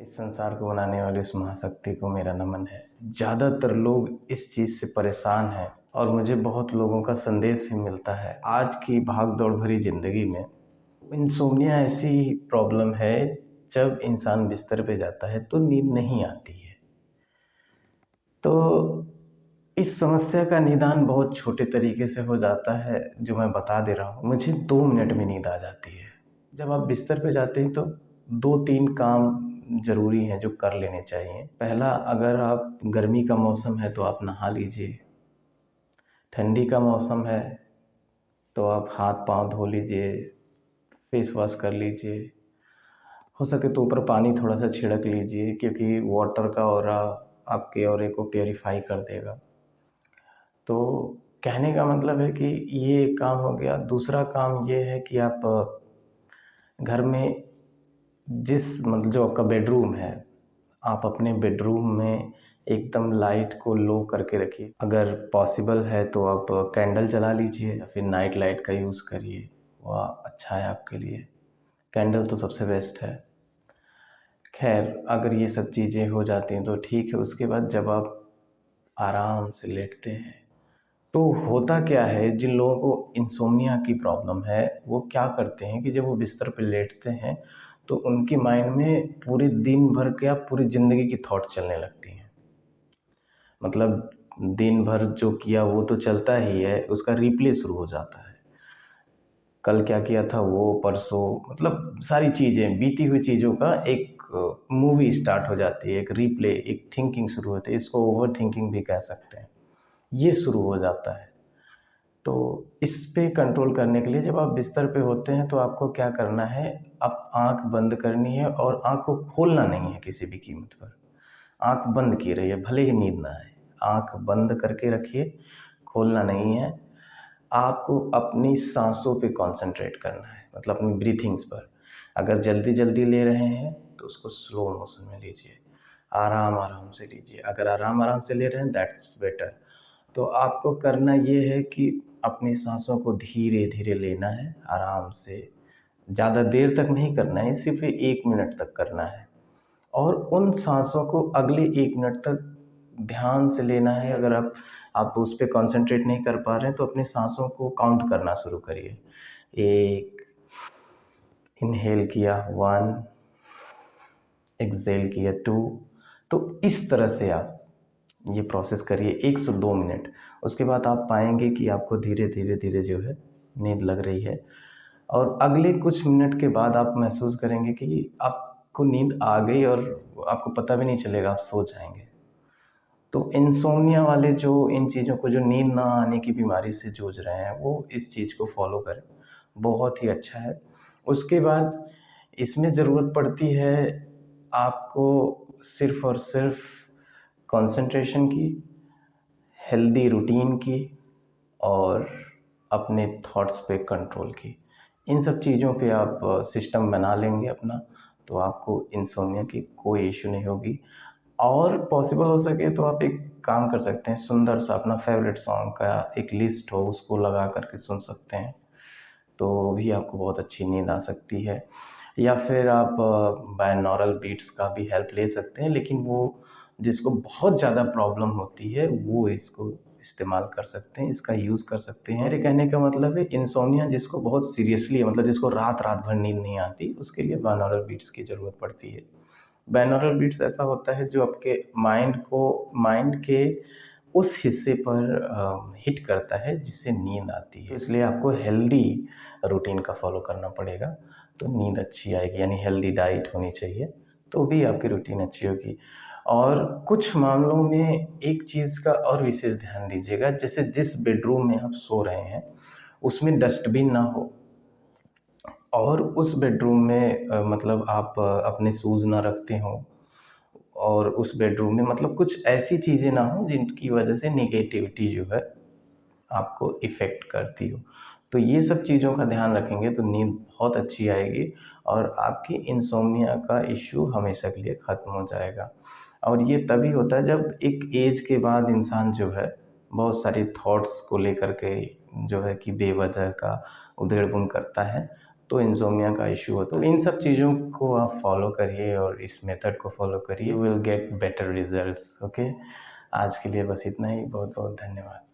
इस संसार को बनाने वाली उस महाशक्ति को मेरा नमन है। ज़्यादातर लोग इस चीज़ से परेशान हैं और मुझे बहुत लोगों का संदेश भी मिलता है। आज की भाग दौड़ भरी ज़िंदगी में इंसोम्निया ऐसी प्रॉब्लम है, जब इंसान बिस्तर पे जाता है तो नींद नहीं आती है। तो इस समस्या का निदान बहुत छोटे तरीके से हो जाता है, जो मैं बता दे रहा हूँ। मुझे 2 मिनट में नींद आ जाती है। जब आप बिस्तर पे जाते हैं तो 2-3 काम ज़रूरी हैं जो कर लेने चाहिए। पहला, अगर आप गर्मी का मौसम है तो आप नहा लीजिए। ठंडी का मौसम है तो आप हाथ पाँव धो लीजिए, फेस वॉश कर लीजिए। हो सके तो ऊपर पानी थोड़ा सा छिड़क लीजिए, क्योंकि वाटर का ऑरा आपके ऑरे को प्योरीफाई कर देगा। तो कहने का मतलब है कि ये एक काम हो गया। दूसरा काम ये है कि आप घर में जो आपका बेडरूम है, आप अपने बेडरूम में एकदम लाइट को लो करके रखिए। अगर पॉसिबल है तो आप कैंडल जला लीजिए या फिर नाइट लाइट का यूज़ करिए, वह अच्छा है आपके लिए। कैंडल तो सबसे बेस्ट है। खैर, अगर ये सब चीज़ें हो जाती हैं तो ठीक है। उसके बाद जब आप आराम से लेटते हैं तो होता क्या है, जिन लोगों को इंसोम्निया की प्रॉब्लम है वो क्या करते हैं कि जब वो बिस्तर पे लेटते हैं तो उनके माइंड में पूरे दिन भर क्या पूरी ज़िंदगी की थॉट चलने लगती हैं। मतलब दिन भर जो किया वो तो चलता ही है, उसका रिप्ले शुरू हो जाता है। कल क्या किया था वो, परसों, मतलब सारी चीज़ें, बीती हुई चीज़ों का एक मूवी स्टार्ट हो जाती है, एक रिप्ले, एक थिंकिंग शुरू होती है। इसको ओवर थिंकिंग भी कह सकते हैं। ये शुरू हो जाता है। तो इस पे कंट्रोल करने के लिए जब आप बिस्तर पे होते हैं तो आपको क्या करना है, आप आँख बंद करनी है और आँख को खोलना नहीं है किसी भी कीमत पर। आँख बंद की रहिए, भले ही नींद ना आए। आँख बंद करके रखिए, खोलना नहीं है। आपको अपनी सांसों पे कंसंट्रेट करना है, मतलब अपनी ब्रीथिंग्स पर। अगर जल्दी जल्दी ले रहे हैं तो उसको स्लो मोशन में लीजिए, आराम आराम से लीजिए। अगर आराम आराम से ले रहे हैं, दैट्स बेटर। तो आपको करना ये है कि अपनी सांसों को धीरे धीरे लेना है, आराम से। ज़्यादा देर तक नहीं करना है, सिर्फ 1 मिनट तक करना है। और उन सांसों को अगले 1 मिनट तक ध्यान से लेना है। अगर आप उस पे कंसंट्रेट नहीं कर पा रहे हैं तो अपनी सांसों को काउंट करना शुरू करिए। 1, इनहेल किया 1, एक्सहेल किया 2। तो इस तरह से आप ये प्रोसेस करिए 1 से 2 मिनट। उसके बाद आप पाएंगे कि आपको धीरे धीरे धीरे जो है नींद लग रही है, और अगले कुछ मिनट के बाद आप महसूस करेंगे कि आपको नींद आ गई और आपको पता भी नहीं चलेगा, आप सो जाएंगे। तो इंसोम्निया वाले जो इन चीज़ों को, जो नींद ना आने की बीमारी से जूझ रहे हैं, वो इस चीज़ को फॉलो करें, बहुत ही अच्छा है। उसके बाद इसमें ज़रूरत पड़ती है आपको सिर्फ़ और सिर्फ कंसंट्रेशन की, हेल्दी रूटीन की, और अपने थॉट्स पे कंट्रोल की। इन सब चीज़ों पे आप सिस्टम बना लेंगे अपना, तो आपको इंसोम्निया की कोई इश्यू नहीं होगी। और पॉसिबल हो सके तो आप एक काम कर सकते हैं, सुंदर सा अपना फेवरेट सॉन्ग का एक लिस्ट हो, उसको लगा करके सुन सकते हैं, तो भी आपको बहुत अच्छी नींद आ सकती है। या फिर आप बाइनॉरल बीट्स का भी हेल्प ले सकते हैं, लेकिन वो जिसको बहुत ज़्यादा प्रॉब्लम होती है वो इसको इस्तेमाल कर सकते हैं, इसका यूज़ कर सकते हैं। मेरे कहने का मतलब है, इंसोम्निया जिसको बहुत सीरियसली है, मतलब जिसको रात रात भर नींद नहीं आती, उसके लिए बाइनॉरल बीट्स की ज़रूरत पड़ती है। बाइनॉरल बीट्स ऐसा होता है जो आपके माइंड के उस हिस्से पर हिट करता है जिससे नींद आती है। तो इसलिए आपको हेल्दी रूटीन का फॉलो करना पड़ेगा, तो नींद अच्छी आएगी। यानी हेल्दी डाइट होनी चाहिए, तो भी आपकी रूटीन अच्छी होगी। और कुछ मामलों में एक चीज़ का और विशेष ध्यान दीजिएगा, जैसे जिस बेडरूम में आप सो रहे हैं उसमें डस्टबिन ना हो, और उस बेडरूम में मतलब आप अपने शूज़ ना रखते हों, और उस बेडरूम में मतलब कुछ ऐसी चीज़ें ना हों जिनकी वजह से नेगेटिविटी जो है आपको इफ़ेक्ट करती हो। तो ये सब चीज़ों का ध्यान रखेंगे तो नींद बहुत अच्छी आएगी, और आपकी इंसोम्निया का इश्यू हमेशा के लिए ख़त्म हो जाएगा। और ये तभी होता है जब एक एज के बाद इंसान जो है बहुत सारी थॉट्स को लेकर के जो है कि बेवजह का उधेड़-बुन करता है, तो इंसोम्निया का इशू होता है। तो इन सब चीज़ों को आप फॉलो करिए और इस मेथड को फॉलो करिए, you will get better results. Okay, आज के लिए बस इतना ही। बहुत बहुत धन्यवाद।